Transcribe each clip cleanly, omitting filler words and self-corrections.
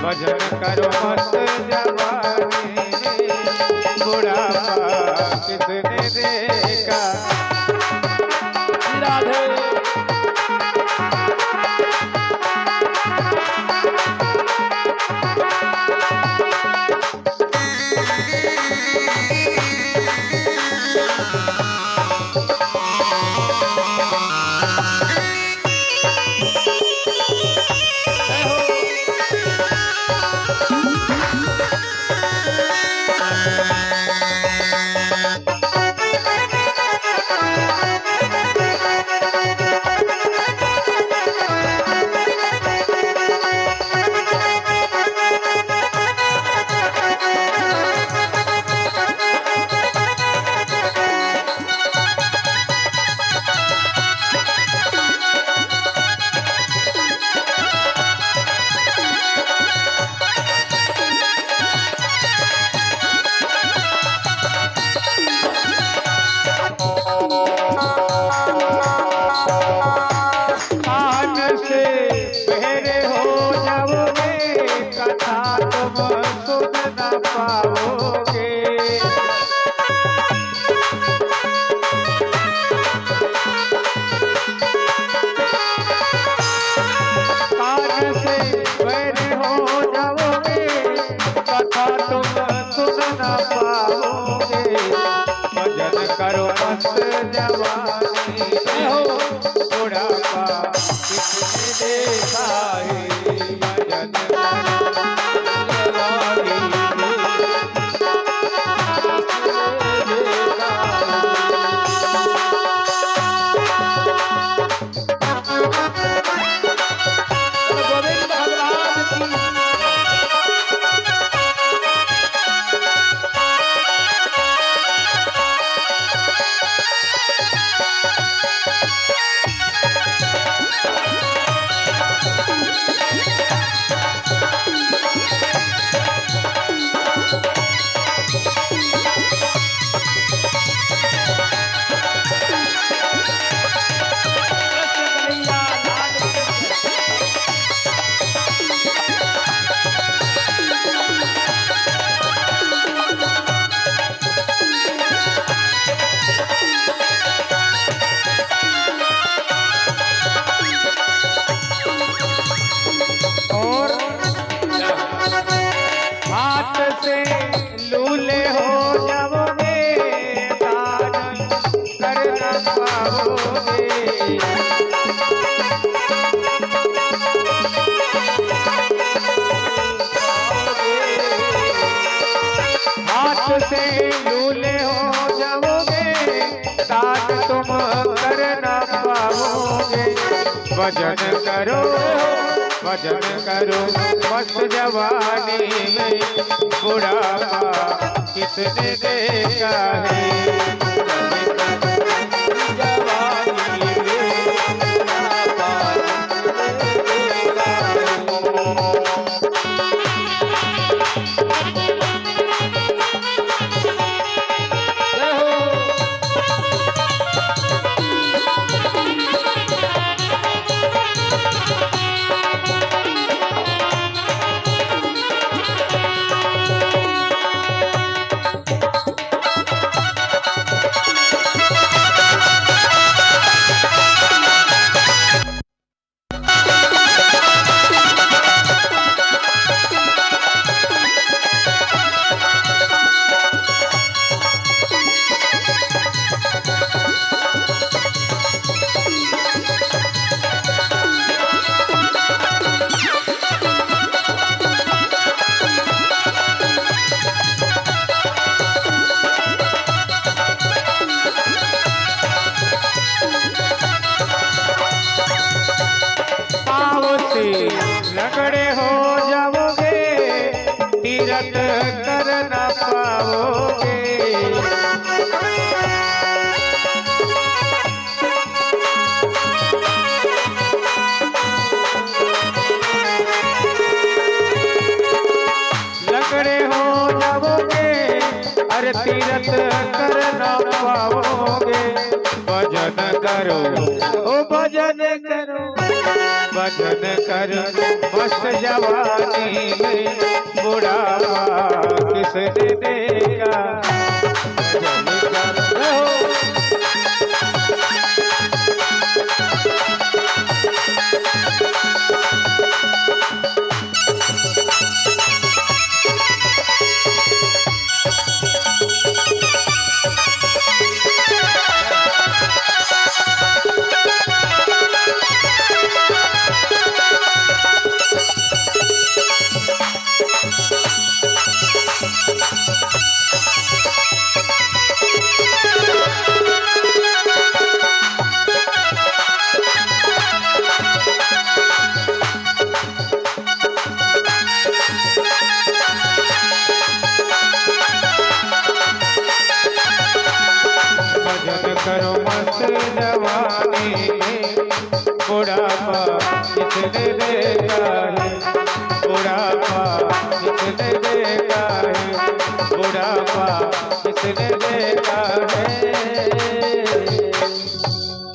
भजन करो मस्त जवानी, बुढ़ापा किसने देखा। राधे करो मस्त जवानी, बुढ़ापा किसने देखा है। भजन लूले हो जाओगे, दान कर न पाओगे। हाथ से लूले हो जाओगे, दान तुम कर न पाओगे। भजन करो मस्त जवानी में, बुढ़ापा किसने देखा है। जवानी में बुढ़ापा तीरथ कर न पाओगे। लंगड़े हो जाओगे, अरे तीरथ कर न पाओगे। भजन करो, ओ भजन करो, भजन कर मस्त जवानी में बुढ़ापा किसने देगा। भजन करो। करो मस्त जवानी में बुढ़ापा किसने देगा है। बुढ़ापा किसने देगा है। बुढ़ापा किसने देगा है।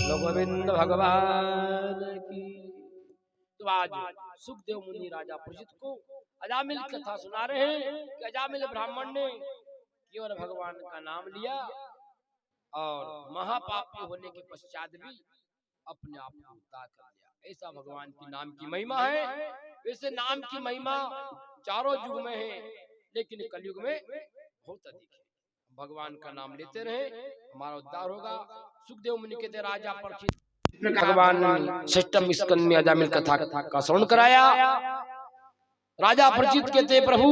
गोविंद भगवान की। तो आज सुखदेव मुनि राजा परीक्षित को अजामिल कथा सुना रहे हैं कि अजामिल ब्राह्मण ने केवल भगवान का नाम लिया और महापापी होने के पश्चात भी अपने आप को उद्धार कर लिया। ऐसा भगवान की नाम की महिमा है। वैसे नाम की महिमा चारों युग में है, लेकिन कलयुग में बहुत अधिक है। भगवान का नाम लेते रहे, हमारा उद्धार होगा। सुखदेव मुनि कहते राजा परीक्षित भगवान षष्ठम स्कंद में अजामिल कथा का श्रवण कराया। राजा परीक्षित कहते प्रभु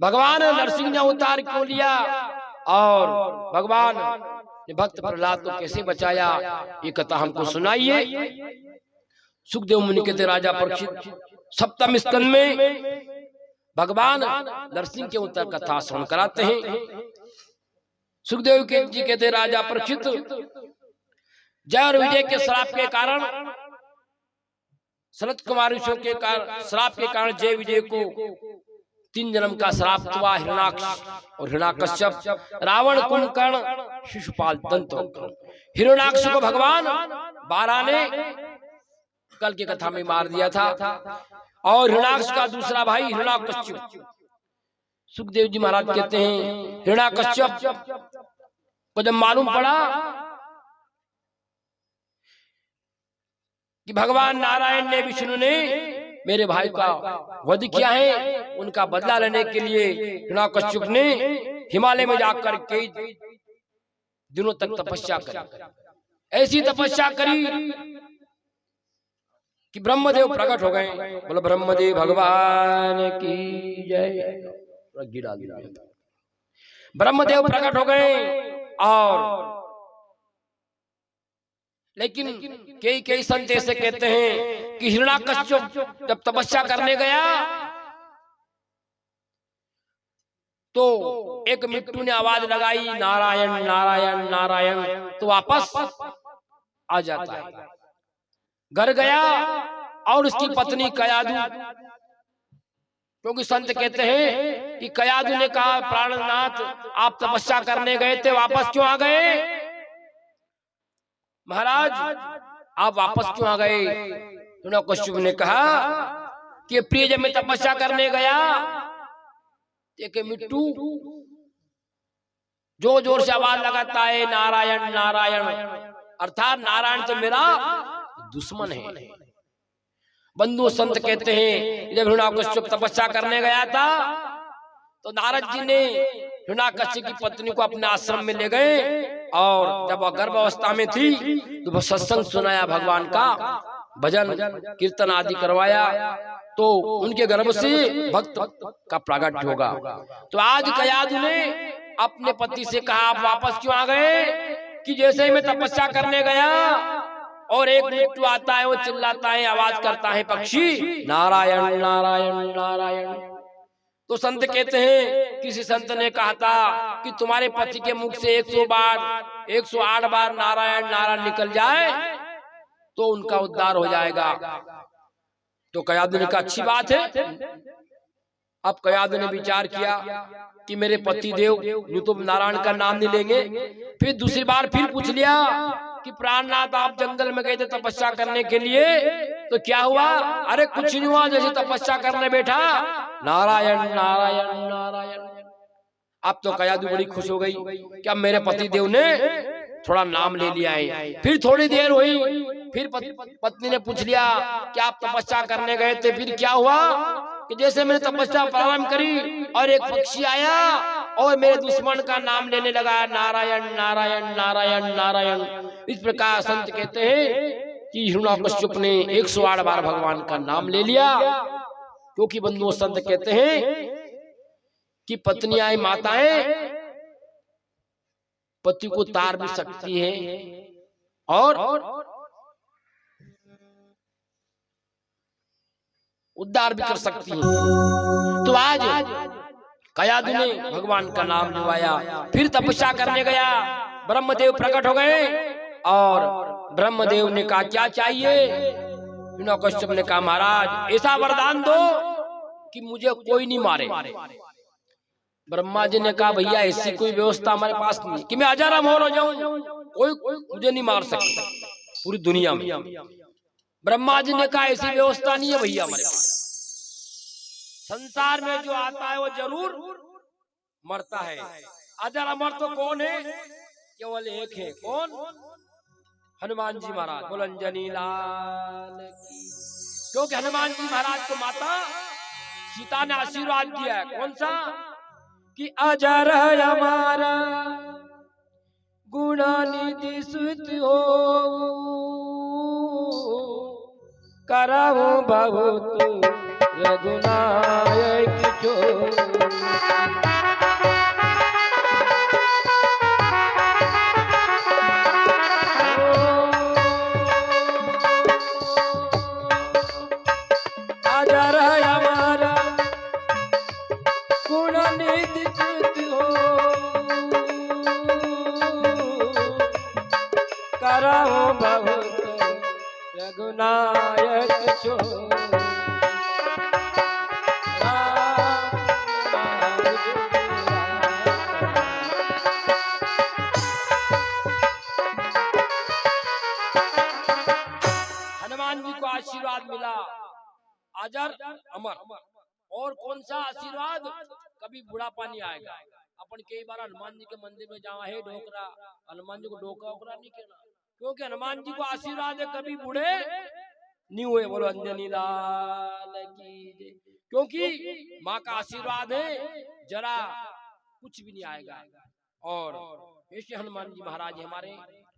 भगवान नरसिंह ने अवतार क्यों लिया और भगवान ने भक्त प्रहलाद को कैसे बचाया, ये कथा हमको सुनाइए। सुखदेव मुनि कहते राजा परीक्षित सप्तम स्कंद में भगवान नरसिंह के अवतार कथा श्रवण कराते हैं। सुखदेव जी कहते राजा परीक्षित जय और विजय के श्राप के कारण, सनत कुमार ऋषियों के श्राप के कारण जय विजय को 3 जन्म का श्राप हुआ। हिरणाक्ष और हिरणाकश्यप, रावण, कुंभकर्ण, शिशुपाल, दंत। हिरणाक्ष को भगवान 12 ने कल की कथा में मार दिया था और हिरणाक्ष का दूसरा भाई हिरणाकश्यप। सुखदेव जी महाराज कहते हैं हिरणाकश्यप को जब मालूम पड़ा कि भगवान नारायण ने, विष्णु ने मेरे भाई का वध किया है, उनका बदला लेने के लिए हिरणाकश्यप ने हिमालय में जाकर कई दिनों तक तपस्या करी। ऐसी तपस्या करी कि ब्रह्मदेव प्रकट हो गए। बोलो ब्रह्मदेव भगवान की जय। ब्रह्मदेव प्रकट हो गए और लेकिन कई संत ऐसे कहते हैं कि हिरणाकश्यप जब तपस्या करने गया तो एक मिट्टू ने आवाज लगाई नारायण नारायण नारायण, तो वापस आ जाता है। घर गया और उसकी पत्नी कयादू, क्योंकि संत कहते हैं कि कयादू ने कहा प्राणनाथ आप तपस्या करने गए थे, वापस क्यों आ गए? महाराज आप वापस क्यों आ गए? हिरणाकश्यप ने कहा कि प्रिय जब मैं तपस्या करने गया, एक मिट्टू जो जोर से आवाज लगाता है नारायण नारायण, अर्थात नारायण तो मेरा दुश्मन है। बंधु संत कहते हैं जब हिरणाकश्यप तपस्या करने गया था तो नारद जी ने हिरणाकश्यप की पत्नी को अपने आश्रम में ले गए और जब वह गर्भावस्था में थी तो वह सत्संग सुनाया, भगवान का भजन कीर्तन आदि करवाया, तो उनके गर्भ से भक्त का प्रागट्य होगा। तो आज कयादू ने अपने पति से कहा आप वापस क्यों आ गए? कि जैसे ही मैं तपस्या करने गया और एक मिट्टू आता है, वो चिल्लाता है, आवाज करता है पक्षी नारायण नारायण नारायण। तो संत कहते हैं, किसी संत ने कहा था कि तुम्हारे पति के मुख से 108 बार नारायण नारायण निकल जाए तो उनका उद्धार हो जाएगा। तो कयाधु ने कहा अच्छी बात है। अब कयाधु ने विचार किया कि मेरे पति देव यूं तो नारायण का नाम नहीं लेंगे। फिर दूसरी बार फिर पूछ लिया कि प्राणनाथ आप जंगल में गए थे तपस्या करने के लिए, तो क्या हुआ? अरे कुछ नहीं हुआ, जैसे तपस्या करने बैठा नारायण नारायण नारायण। अब तो कयाधु बड़ी खुश हो गई कि अब मेरे पति देव ने थोड़ा नाम ले लिया है। फिर थोड़ी देर हुई, फिर पत्नी ने पूछ लिया कि आप तपस्या करने गए थे, फिर क्या हुआ? कि जैसे मैंने तपस्या प्रारंभ करी और एक पक्षी आया और मेरे दुश्मन का नाम लेने लगा, नारायण नारायण नारायण नारायण। इस प्रकार संत कहते हैं कि हिरण्यकश्यप ने 108 बार भगवान का नाम ले लिया। क्योंकि बंधुओं संत कहते हैं कि पत्नियां माताएं पति को तार भी सकती है और उद्धार भी कर सकती है। तो आज कयाधु ने भगवान का नाम लिवाया, फिर तपस्या करने गया। ब्रह्मदेव प्रकट हो गए और ब्रह्मदेव ने कहा क्या चाहिए? हिरण्यकश्यप ने कहा महाराज ऐसा वरदान दो कि मुझे कोई नहीं मारे। ब्रह्मा जी ने कहा भैया ऐसी कोई व्यवस्था हमारे पास नहीं कि मैं अजर अमर हो जाऊं, कोई मुझे नहीं मार सकता पूरी दुनिया में। ब्रह्मा जी ने कहा ऐसी व्यवस्था नहीं है भैया हमारे पास। संसार में जो आता है वो जरूर मरता है, अजर अमर तो कौन है? केवल एक है, कौन? हनुमान जी महाराज। बोल अंजनी लाल की। क्योंकि हनुमान जी महाराज को माता सीता ने आशीर्वाद दिया है, कौन सा? कि अजर है हमारा गुणानिधि सुत हो, करहु बहुत रघुनायक जो। अजर है हमारा गुणानिधि सुत हो, करहु बहुत रघुनायक जो। हनुमान जी को आशीर्वाद मिला अजर अमर। और कौन सा आशीर्वाद? कभी बुढ़ापा नहीं आएगा। अपन कई बार हनुमान जी के मंदिर में जावा है ढोकरा, हनुमान जी को ढोका ओकरा नहीं कहना, क्योंकि हनुमान जी को आशीर्वाद है कभी बूढ़े नहीं हुए। बोलो अंजनी लाल की जय। क्योंकि माँ का आशीर्वाद है, जरा कुछ भी नहीं आएगा। और ऐसे हनुमान जी महाराज हमारे,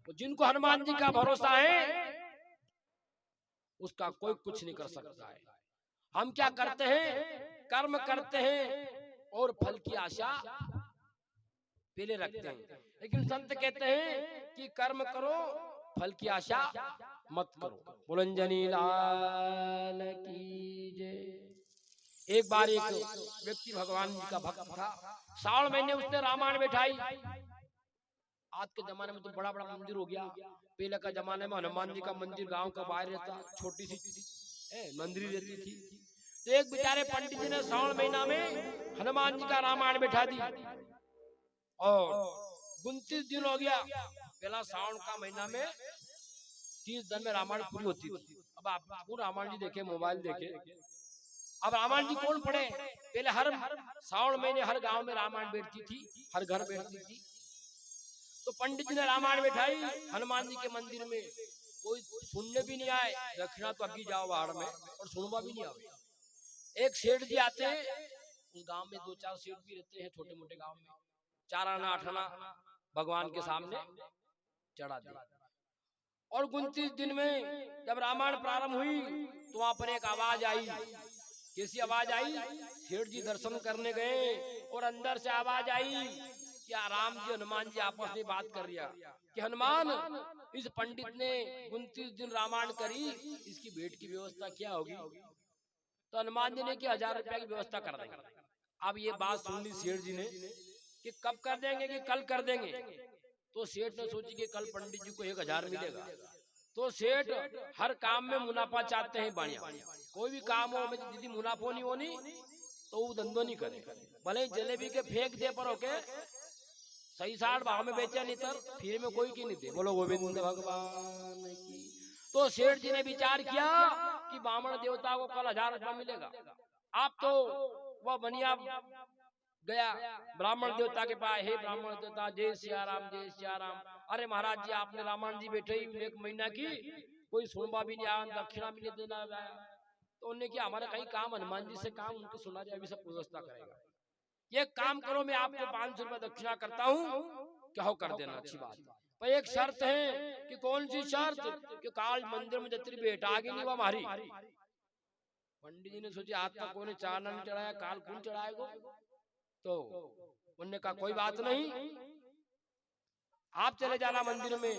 तो जिनको हनुमान जी का भरोसा है उसका कोई कुछ नहीं कर सकता है। हम क्या करते हैं? कर्म करते हैं और फल की आशा पहले रखते हैं। लेकिन संत कहते हैं कि कर्म करो, फल की आशा मत करो। बुलंजनी लाल की जय। एक बार एक व्यक्ति भगवान जी का भक्त था। सावन महीने उसने रामायण बैठाई। आज के जमाने में तो बड़ा बड़ा मंदिर हो गया। पहले का जमाने में हनुमान जी का मंदिर गांव का बाहर रहता, छोटी सी मंदिर रहती थी। तो एक बेचारे पंडित जी ने सावन महीना में हनुमान जी का रामायण बैठा दी और 29 दिन हो गया। पहला सावन का महीना में 30 दिन में रामायण पूरी होती थी। अब आप रामायण जी देखे, मोबाइल देखे, अब रामायण जी कौन पढ़े? पहले हर सावन महीने हर गांव में रामायण बैठती थी, हर घर बैठती थी। तो पंडित जी ने रामायण बैठाई हनुमान जी के मंदिर में। कोई सुनने भी नहीं आए, दक्षिणा तो अभी जाओ बाहर में, और सुनवा भी नहीं आए। एक सेठ जी आते हैं, उस गांव में 2-4 सेठ भी रहते हैं, छोटे मोटे गांव में। 4 आना 8 आना भगवान के सामने चढ़ा दिया। और 29 दिन में जब रामायण प्रारंभ हुई तो वहां पर एक आवाज आई। कैसी आवाज आई? सेठ जी दर्शन करने गए और अंदर से आवाज आई कि राम जी हनुमान जी आपस में बात कर रहा कि हनुमान, इस पंडित ने 29 दिन रामायण करी, इसकी भेंट की व्यवस्था क्या होगी? तो हनुमान जी ने कि 1000 रुपया की व्यवस्था कर देंगे। अब ये बात सुन ली सेठ जी ने कि कब कर देंगे कि कल कर देंगे। तो सेठ ने सोची कि कल पंडित जी को 1000 मिलेगा। तो सेठ हर काम में मुनाफा चाहते हैं बढ़िया। कोई भी काम हो में यदि मुनाफा नहीं होनी तो वो धंधो नहीं करे। भले जलेबी के फेंक दे पर होके सही 60 भाव में बेचे नहीं तर फिर में कोई की नहीं दे। बोलो गोविंद भगवान की। तो सेठ जी ने विचार किया कि ब्राह्मण देवता को कल 1000 रुपया मिलेगा। आप तो वह बनिया गया ब्राह्मण देवता के पास, हे ब्राह्मण देवता जय सिया राम जय सिया राम। अरे महाराज जी आपने रामायण जी बैठे ही 1 महीना की कोई सुनवा भी नहीं आया, दक्षिणा भी नहीं देना आया। तो उन्होंने किया हमारे कहीं काम हनुमान जी से काम उनको सुना जाए, अभी सब व्यवस्था करेगा। ये काम करो मैं आपको 500 रुपया दक्षिणा करता हूँ, क्या हो कर देना, अच्छी बात। पर एक शर्त है कि कौन सी शर्त कि काल मंदिर में जत्री बेटा आगे नहीं वो हमारी। पंडित जी ने सोची आज तक कोई ने चारना नहीं चढ़ाया, काल कौन चढ़ाएगा। तो उन्होंने कहा कोई बात नहीं, आप चले जाना मंदिर में।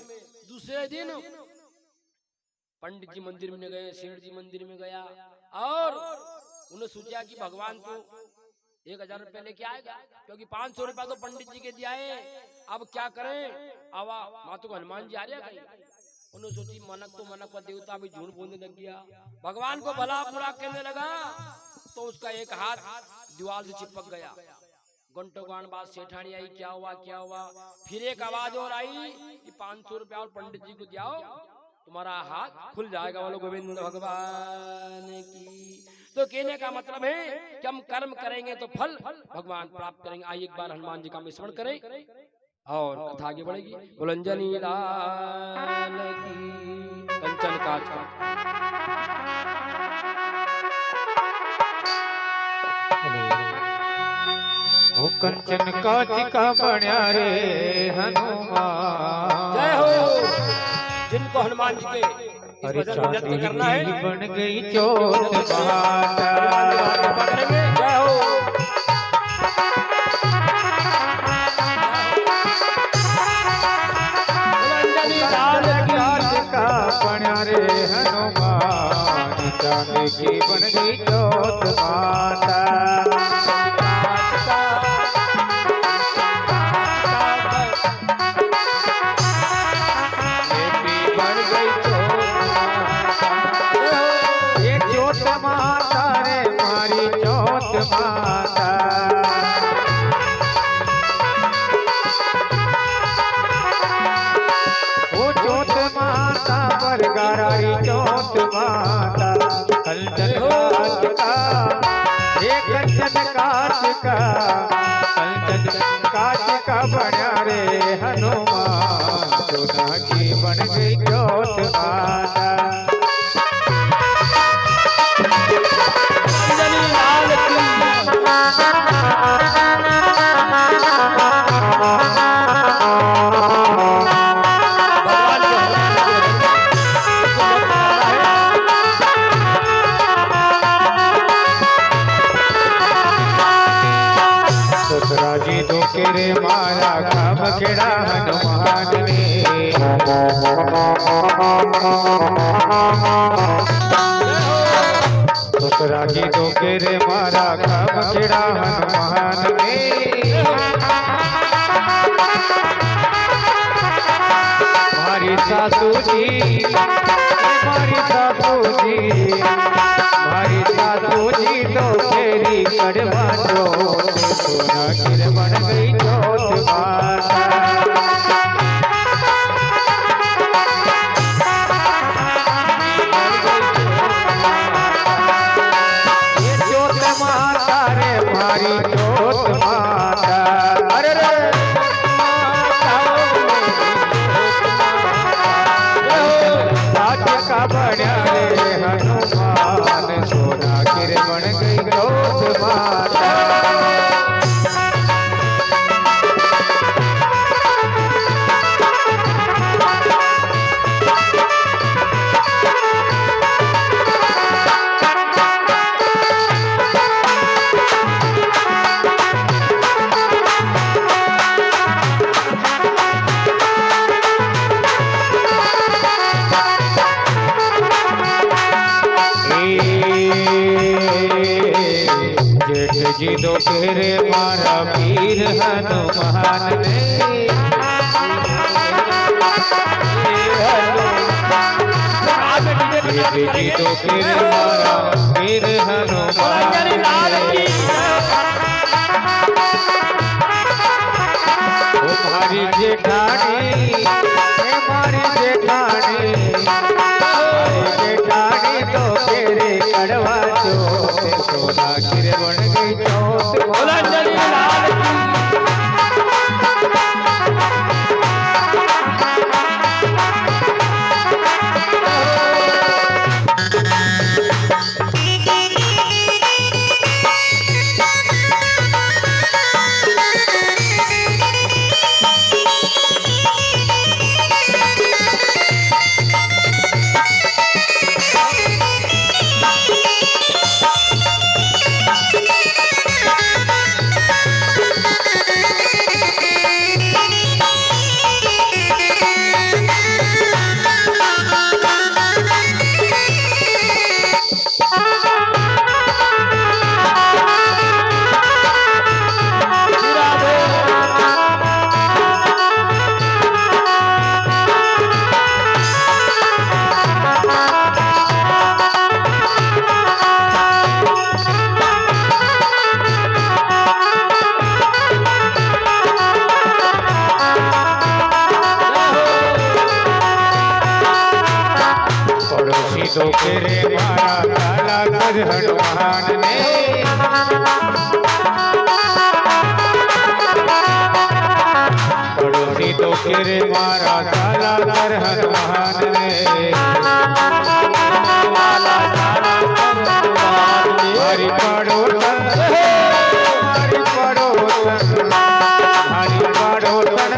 दूसरे दिन पंडित जी मंदिर में गए, सेठ जी मंदिर में गया और उन्हें सोचा कि भगवान तो 1000 रुपया लेके आएगा, क्योंकि 500 रुपया तो पंडित जी के दिया है। अब क्या करें, आवा मातो को हनुमान जी आ रहे कहीं। उन्होंने सोची मनक तो मनक का देवता भी झूठ बोलने लग गया, भगवान को भला बुरा कहने लगा। तो उसका एक हाथ दीवार से चिपक गया। घंटों गान बाद सेठानी आई, क्या हुआ क्या हुआ। फिर एक आवाज और आई कि 500 रुपया और पंडित जी को दियाओ, तुम्हारा हाथ खुल जाएगा। बोलो गोविंद भगवान की। तो कहने का मतलब है कि हम कर्म करेंगे तो फल भगवान प्राप्त करेंगे। आइए एक बार हनुमान जी का स्मरण करें और कथा आगे बढ़ेगी। बुलंजनी लाल की कंचन काज का। ओ कंचन काज का बण्या रे हनुमान। जय हो। जिनको हनुमान जी के अरे चांदी करना है बन गई चोट माता। जय हो। का बण्या रे हनुमान, चांदी की बन गई चोट माता। माता रे मारी चोट माता। वो चोट माता पर गारी चोट माता। कंचन कांच का ये कंचन कांच का, कंचन कांच का बण्या रे हनुमान, सोना की बन गई चोट माता। जी दो केरे मारा काम खेड़ा हनुमान ने। दूसरा जी दो केरे मारा काम खेड़ा हनुमान ने। मारी सासू जी, मारी सासू जी, मारी सासू जी तो केरी कड़वा चोट, सोना किर बन गई चोट माता। ये चोट माता रे मारी चोट माता। अरे रे काज का बण्या रे हनुमान, सोना किर बन गई चोट माता। मारा वीर हनुमान ने गीतों के मारा वीर हनुमान ने तुम्हारी जेठानी हमारी जेठानी तो तेरे कड़वा चोट सोना गिर बन गई चोट बुलंदरी लाल की तो तेरे मारा काला कर हनुमान ने पड़ोसी तो तेरे मारा काला कर हनुमान ने हरि पड़ोसन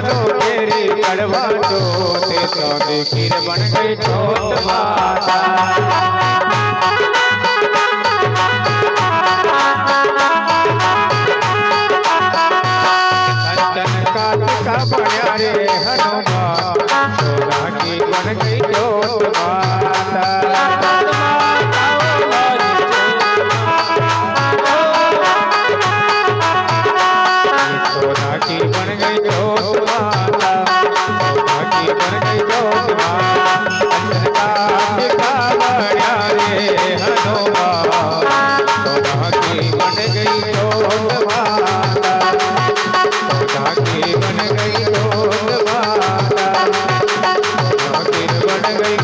तो तेरे कड़वा चोट तो गिर बन गई चोट माता का बना रे हनुमान सोना की बन गई चोट माता सोना की बन गई चोट माता सोना की बन गई चोट माता बना रे हनुमान सोना की बन गई चोट माता सोना की बन गई चोट माता सोना की बन गई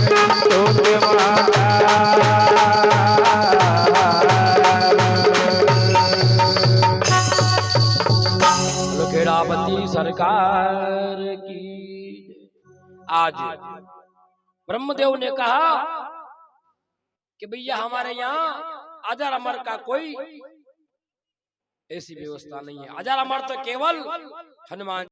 चोट माता खेड़ापति सरकार की। आज ब्रह्मदेव ने कहा कि भैया हमारे यहाँ अजर अमर का कोई ऐसी व्यवस्था नहीं है। अजर अमर तो केवल हनुमान